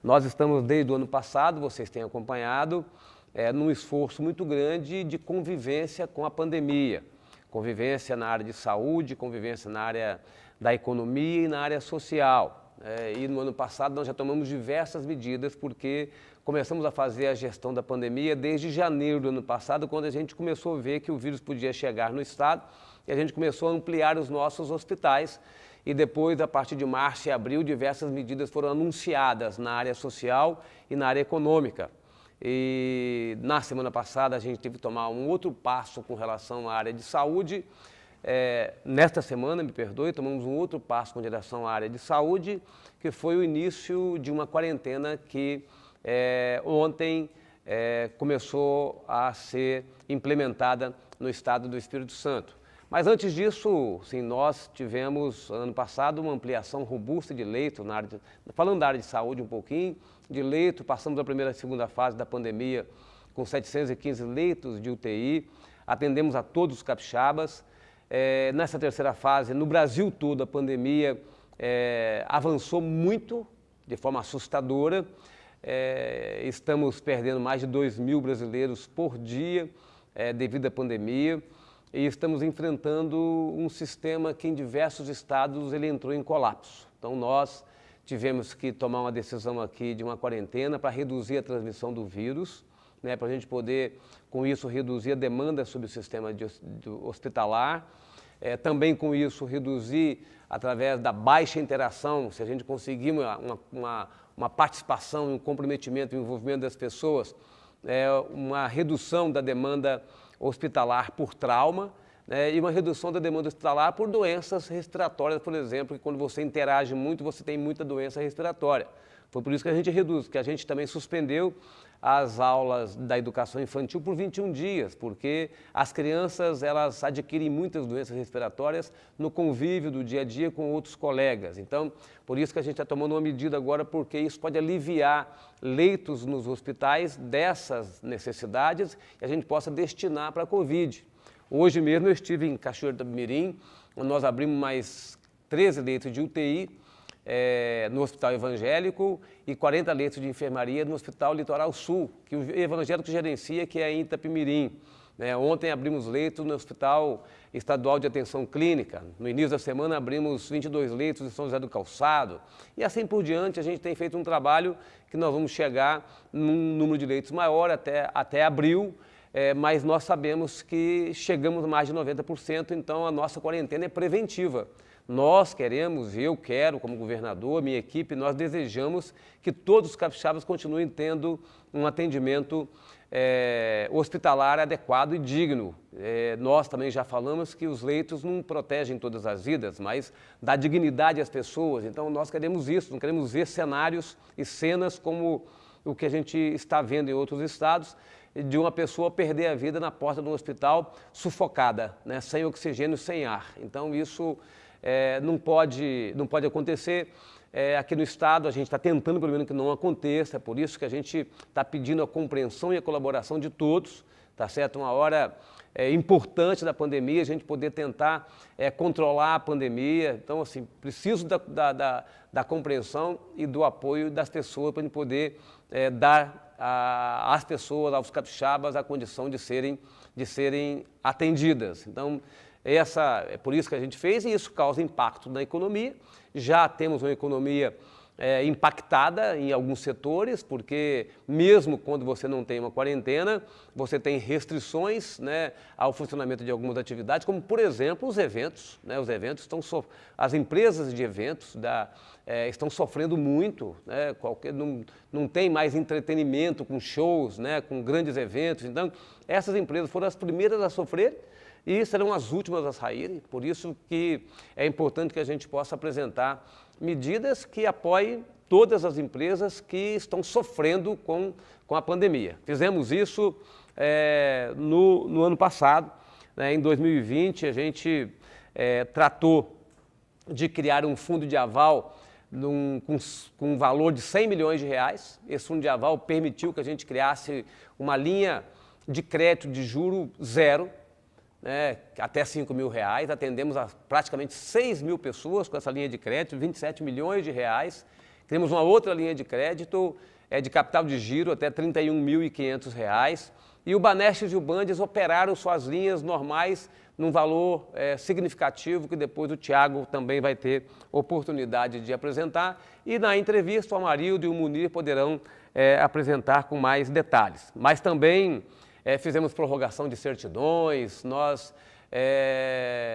Nós estamos desde o ano passado, vocês têm acompanhado, num esforço muito grande de convivência com a pandemia. Convivência na área de saúde, convivência na área da economia e na área social. E no ano passado nós já tomamos diversas medidas porque começamos a fazer a gestão da pandemia desde janeiro do ano passado, quando a gente começou a ver que o vírus podia chegar no estado e a gente começou a ampliar os nossos hospitais. E depois, a partir de março e abril, diversas medidas foram anunciadas na área social e na área econômica. E na semana passada a gente teve que tomar um outro passo com relação à área de saúde. Nesta semana, me perdoe, tomamos um outro passo com relação à área de saúde, que foi o início de uma quarentena que ontem começou a ser implementada no estado do Espírito Santo. Mas antes disso, sim, nós tivemos, ano passado, uma ampliação robusta de leitos, falando da área de saúde um pouquinho, de leito, passamos a primeira e segunda fase da pandemia com 715 leitos de UTI, atendemos a todos os capixabas. Nessa terceira fase, no Brasil todo, a pandemia avançou muito, de forma assustadora. Estamos perdendo mais de 2.000 brasileiros por dia devido à pandemia. E estamos enfrentando um sistema que em diversos estados ele entrou em colapso. Então nós tivemos que tomar uma decisão aqui de uma quarentena para reduzir a transmissão do vírus, para a gente poder, com isso, reduzir a demanda sobre o sistema hospitalar. Também com isso reduzir, através da baixa interação, se a gente conseguir uma participação, um comprometimento, um envolvimento das pessoas, uma redução da demanda hospitalar por trauma, e uma redução da demanda hospitalar por doenças respiratórias, por exemplo, que quando você interage muito, você tem muita doença respiratória. Foi por isso que a gente reduz, que a gente também suspendeu as aulas da educação infantil por 21 dias, porque as crianças, elas adquirem muitas doenças respiratórias no convívio do dia a dia com outros colegas. Então, por isso que a gente está tomando uma medida agora, porque isso pode aliviar leitos nos hospitais dessas necessidades e a gente possa destinar para a Covid. Hoje mesmo eu estive em Cachoeiro do Mirim, onde nós abrimos mais 13 leitos de UTI, no Hospital Evangélico e 40 leitos de enfermaria no Hospital Litoral Sul, que o Evangélico gerencia, que é em Itapemirim. Ontem abrimos leitos no Hospital Estadual de Atenção Clínica. No início da semana abrimos 22 leitos em São José do Calçado. E assim por diante, a gente tem feito um trabalho que nós vamos chegar num número de leitos maior até abril, mas nós sabemos que chegamos a mais de 90%, então a nossa quarentena é preventiva. Nós queremos, eu quero como governador, minha equipe, nós desejamos que todos os capixabas continuem tendo um atendimento hospitalar adequado e digno. Nós também já falamos que os leitos não protegem todas as vidas, mas dá dignidade às pessoas. Então nós queremos isso, não queremos ver cenários e cenas como o que a gente está vendo em outros estados, de uma pessoa perder a vida na porta de um hospital sufocada, sem oxigênio, sem ar. Então isso não pode acontecer. Aqui no estado a gente está tentando pelo menos que não aconteça, é por isso que a gente está pedindo a compreensão e a colaboração de todos, tá certo? Uma hora importante da pandemia, a gente poder tentar controlar a pandemia. Então, assim, preciso da compreensão e do apoio das pessoas para a gente poder dar às pessoas, aos capixabas, a condição de serem atendidas. Então, é por isso que a gente fez, e isso causa impacto na economia. Já temos uma economia impactada em alguns setores, porque mesmo quando você não tem uma quarentena, você tem restrições ao funcionamento de algumas atividades, como, por exemplo, os eventos. Os eventos as empresas de eventos estão sofrendo muito, não tem mais entretenimento com shows, com grandes eventos. Então, essas empresas foram as primeiras a sofrer e serão as últimas a saírem. Por isso que é importante que a gente possa apresentar medidas que apoiem todas as empresas que estão sofrendo com a pandemia. Fizemos isso no ano passado, em 2020, a gente tratou de criar um fundo de aval com um valor de 100 milhões de reais. Esse fundo de aval permitiu que a gente criasse uma linha de crédito de juro zero, até 5 mil reais, atendemos a praticamente 6 mil pessoas com essa linha de crédito, 27 milhões de reais, Temos uma outra linha de crédito, de capital de giro até R$ 31.500, e o Banestes e o Bandes operaram suas linhas normais num valor significativo, que depois o Thiago também vai ter oportunidade de apresentar, e na entrevista o Amarildo e o Munir poderão apresentar com mais detalhes. Mas também fizemos prorrogação de certidões, nós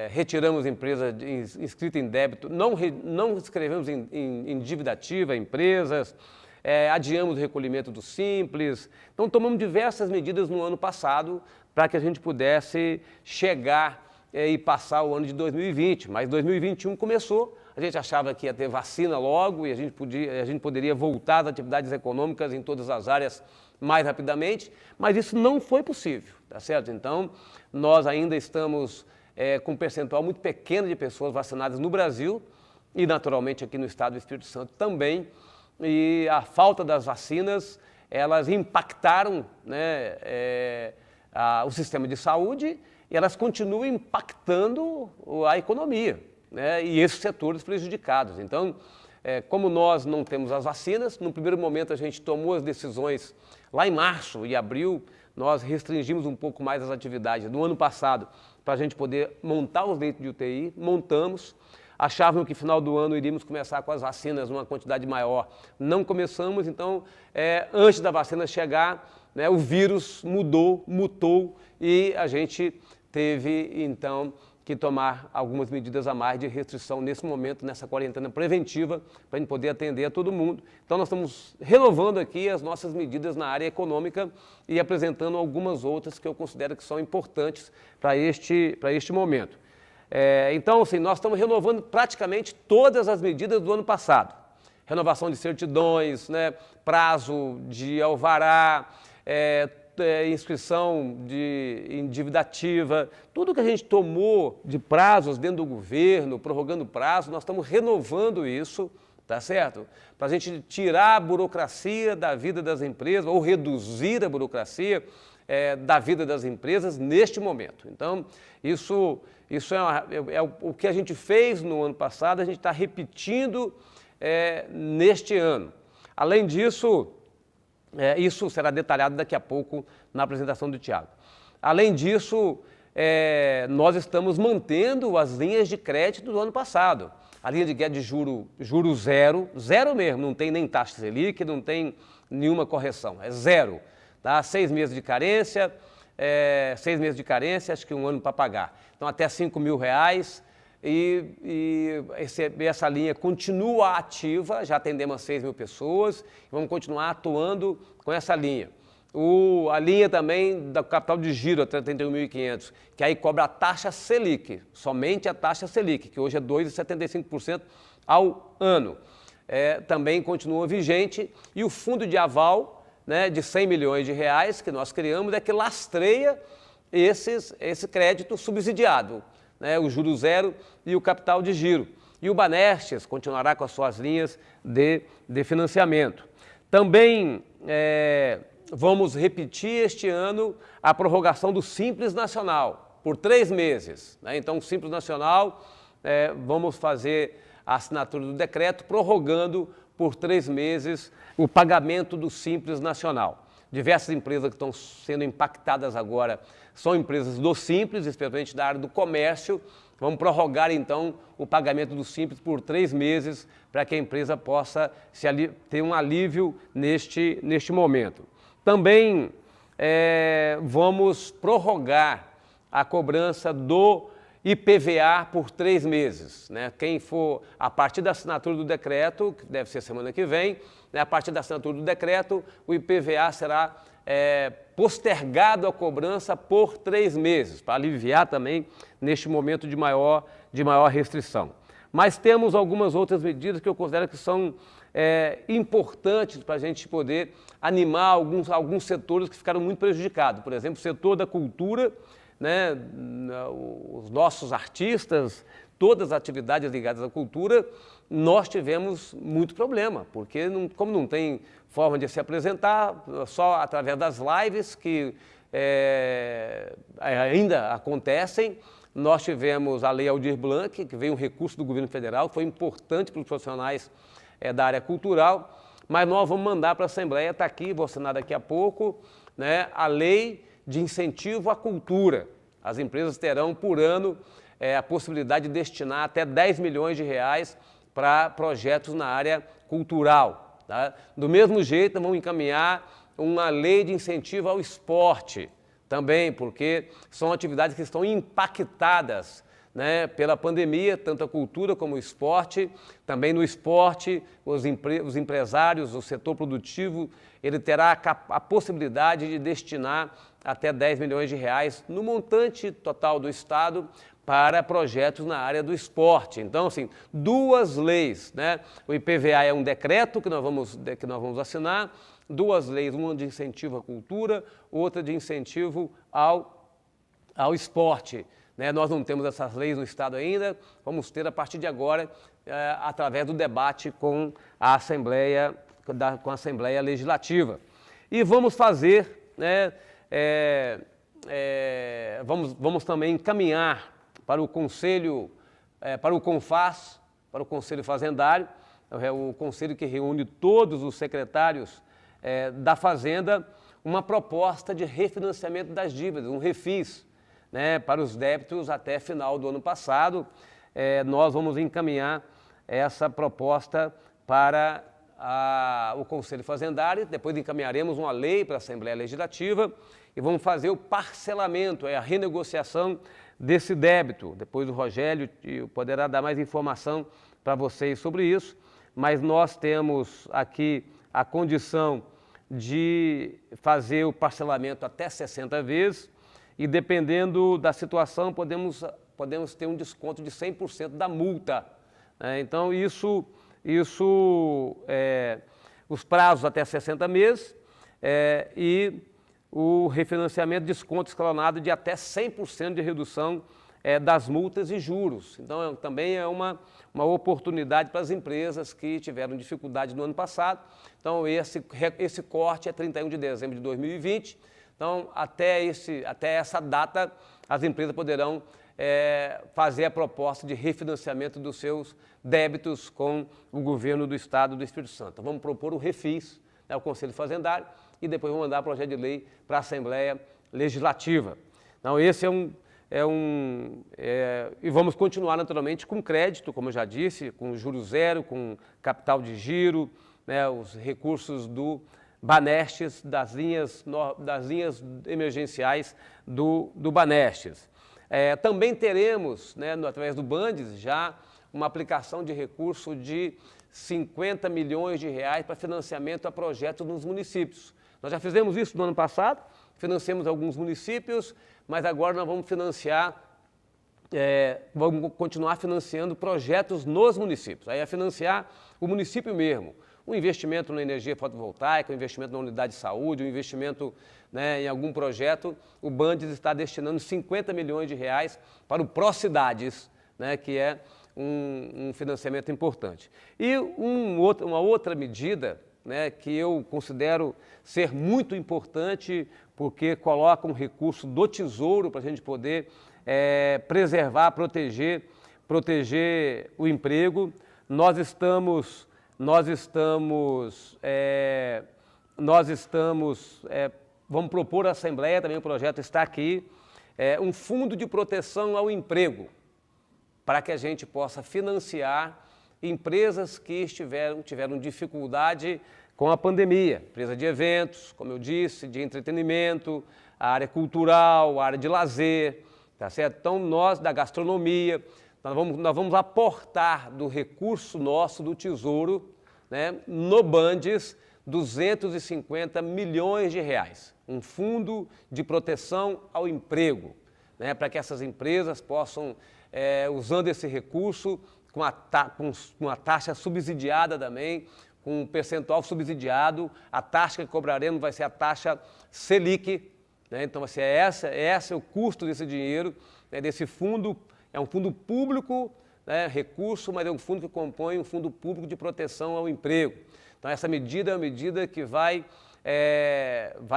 retiramos empresa inscrita em débito, não escrevemos em dívida ativa empresas, adiamos o recolhimento do Simples. Então, tomamos diversas medidas no ano passado para que a gente pudesse chegar e passar o ano de 2020. Mas 2021 começou, a gente achava que ia ter vacina logo e a gente poderia voltar às atividades econômicas em todas as áreas mais rapidamente, mas isso não foi possível, tá certo? Então, nós ainda estamos com um percentual muito pequeno de pessoas vacinadas no Brasil e, naturalmente, aqui no estado do Espírito Santo também. E a falta das vacinas, elas impactaram, né, o sistema de saúde e elas continuam impactando a economia, né, e esses setores prejudicados. Então, como nós não temos as vacinas, no primeiro momento a gente tomou as decisões lá em março e abril, nós restringimos um pouco mais as atividades do ano passado para a gente poder montar os leitos de UTI, montamos. Achávamos que no final do ano iríamos começar com as vacinas numa quantidade maior. Não começamos, então, antes da vacina chegar, né, o vírus mutou e a gente teve, então, que tomar algumas medidas a mais de restrição nesse momento, nessa quarentena preventiva, para a gente poder atender a todo mundo. Então, nós estamos renovando aqui as nossas medidas na área econômica e apresentando algumas outras que eu considero que são importantes para este momento. Então, assim, nós estamos renovando praticamente todas as medidas do ano passado. Renovação de certidões, né, prazo de alvará, inscrição em dívida ativa, tudo que a gente tomou de prazos dentro do governo, prorrogando prazo, nós estamos renovando isso, tá certo? Para a gente tirar a burocracia da vida das empresas ou reduzir a burocracia da vida das empresas neste momento. Então, isso é o que a gente fez no ano passado, a gente está repetindo neste ano. Além disso, isso será detalhado daqui a pouco na apresentação do Thiago. Além disso, nós estamos mantendo as linhas de crédito do ano passado. A linha de crédito de juro zero mesmo, não tem nem taxa Selic, não tem nenhuma correção, é zero. Tá? 6 meses de carência, 6 meses de carência, acho que 1 ano para pagar. Então, até R$5.000 e essa linha continua ativa, já atendemos a 6.000 pessoas e vamos continuar atuando com essa linha. A linha também do capital de giro até 31.500, que aí cobra a taxa Selic, somente a taxa Selic, que hoje é 2,75% ao ano. Também continua vigente e o fundo de aval, né, de R$100 milhões que nós criamos é que lastreia esse crédito subsidiado, né, o juro zero e o capital de giro. E o Banestes continuará com as suas linhas de financiamento. Também vamos repetir este ano a prorrogação do Simples Nacional por 3 meses. Né? Então, o Simples Nacional, vamos fazer a assinatura do decreto prorrogando por 3 meses o pagamento do Simples Nacional. Diversas empresas que estão sendo impactadas agora são empresas do Simples, especialmente da área do comércio. Vamos prorrogar, então, o pagamento do Simples por 3 meses para que a empresa possa ter um alívio neste momento. Também vamos prorrogar a cobrança do IPVA por 3 meses. Né? Quem for, a partir da assinatura do decreto, que deve ser semana que vem, né? A partir da assinatura do decreto, o IPVA será postergado a cobrança por 3 meses, para aliviar também neste momento de maior restrição. Mas temos algumas outras medidas que eu considero que são importantes para a gente poder animar alguns setores que ficaram muito prejudicados. Por exemplo, o setor da cultura, né, os nossos artistas, todas as atividades ligadas à cultura, nós tivemos muito problema, porque como não tem forma de se apresentar, só através das lives que ainda acontecem. Nós tivemos a Lei Aldir Blanc, que veio um recurso do governo federal, foi importante para os profissionais da área cultural, mas nós vamos mandar para a Assembleia, está aqui, vou assinar daqui a pouco, né, a lei de incentivo à cultura. As empresas terão por ano a possibilidade de destinar até 10 milhões de reais para projetos na área cultural. Tá? Do mesmo jeito, vamos encaminhar uma lei de incentivo ao esporte também, porque são atividades que estão impactadas, né, pela pandemia, tanto a cultura como o esporte. Também no esporte, os empresários, o setor produtivo, ele terá a possibilidade de destinar até 10 milhões de reais no montante total do Estado para projetos na área do esporte. Então, assim, duas leis, né? O IPVA é um decreto que nós vamos assinar, duas leis, uma de incentivo à cultura, outra de incentivo ao esporte. Né? Nós não temos essas leis no Estado ainda, vamos ter a partir de agora, através do debate com a Assembleia Legislativa. E vamos fazer, né, vamos também encaminhar para o Conselho, para o CONFAZ, para o Conselho Fazendário, o conselho que reúne todos os secretários da Fazenda, uma proposta de refinanciamento das dívidas, um refis, né, para os débitos até final do ano passado. Nós vamos encaminhar essa proposta para o Conselho Fazendário, depois encaminharemos uma lei para a Assembleia Legislativa e vamos fazer o parcelamento, a renegociação desse débito. Depois o Rogério poderá dar mais informação para vocês sobre isso, mas nós temos aqui a condição de fazer o parcelamento até 60 vezes e, dependendo da situação, podemos ter um desconto de 100% da multa. Então, os prazos até 60 meses e o refinanciamento de desconto escalonado de até 100% de redução das multas e juros. Então, também é uma oportunidade para as empresas que tiveram dificuldade no ano passado. Então, esse corte é 31 de dezembro de 2020. Então, até essa data, as empresas poderão fazer a proposta de refinanciamento dos seus débitos com o governo do Estado do Espírito Santo. Então, vamos propor o refis, né, ao Conselho Fazendário, e depois vamos mandar o projeto de lei para a Assembleia Legislativa. Então, esse e vamos continuar naturalmente com crédito, como eu já disse, com juros zero, com capital de giro, né, os recursos do Banestes, das linhas emergenciais do Banestes. Também teremos, né, através do Bandes, já uma aplicação de recurso de 50 milhões de reais para financiamento a projetos nos municípios. Nós já fizemos isso no ano passado, financiamos alguns municípios, mas agora nós vamos vamos continuar financiando projetos nos municípios. Aí é financiar o município mesmo. Um investimento na energia fotovoltaica, um investimento na unidade de saúde, um investimento, né, em algum projeto. O Bandes está destinando 50 milhões de reais para o Procidades, né, que é um financiamento importante. E uma outra medida, né, que eu considero ser muito importante, porque coloca um recurso do Tesouro para a gente poder preservar, proteger o emprego. Vamos propor à Assembleia, também o projeto está aqui, um fundo de proteção ao emprego, para que a gente possa financiar empresas que tiveram dificuldade com a pandemia. Empresa de eventos, como eu disse, de entretenimento, a área cultural, a área de lazer, tá certo? Então, nós, da gastronomia, nós vamos aportar do recurso nosso, do Tesouro, né, no Bandes, 250 milhões de reais. Um fundo de proteção ao emprego, né, para que essas empresas possam, usando esse recurso, com uma taxa subsidiada também, com um percentual subsidiado, a taxa que cobraremos vai ser a taxa Selic, né? Então, assim, esse é o custo desse dinheiro, né, desse fundo. É um fundo público, né, recurso, mas é um fundo que compõe um fundo público de proteção ao emprego. Então, essa medida é uma medida que vai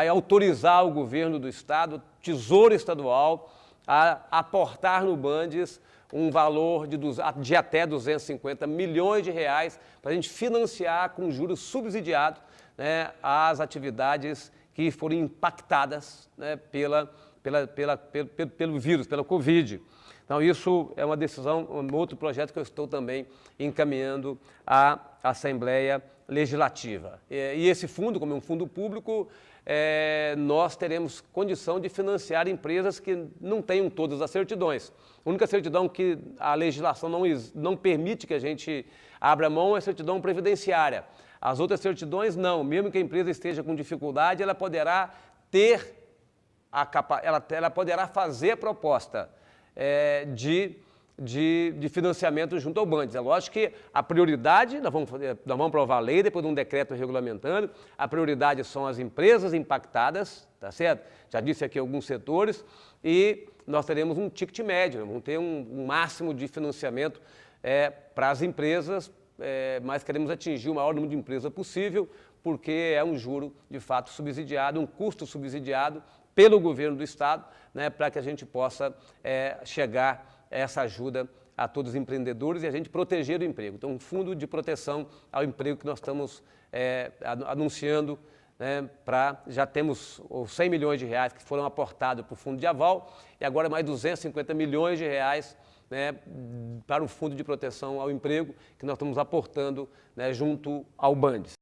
autorizar o governo do Estado, Tesouro Estadual, a aportar no Bandes um valor de até 250 milhões de reais para a gente financiar com juros subsidiados, né, as atividades que foram impactadas, né, pelo vírus, pela Covid. Então, isso é uma decisão, um outro projeto que eu estou também encaminhando à Assembleia Legislativa. E esse fundo, como é um fundo público, nós teremos condição de financiar empresas que não tenham todas as certidões. A única certidão que a legislação não permite que a gente abra mão é a certidão previdenciária. As outras certidões, não. Mesmo que a empresa esteja com dificuldade, ela poderá ela poderá fazer a proposta de financiamento junto ao Bandes. É lógico que a prioridade, nós vamos aprovar a lei, depois de um decreto regulamentando, a prioridade são as empresas impactadas, tá certo? Já disse aqui alguns setores, e nós teremos um ticket médio, vamos ter um máximo de financiamento para as empresas, mas queremos atingir o maior número de empresas possível, porque é um juro, de fato, subsidiado, um custo subsidiado pelo governo do Estado, né, para que a gente possa chegar a essa ajuda a todos os empreendedores e a gente proteger o emprego. Então, um fundo de proteção ao emprego que nós estamos anunciando, né, já temos os 100 milhões de reais que foram aportados para o fundo de aval e agora mais 250 milhões de reais, né, para o fundo de proteção ao emprego que nós estamos aportando, né, junto ao Bandes.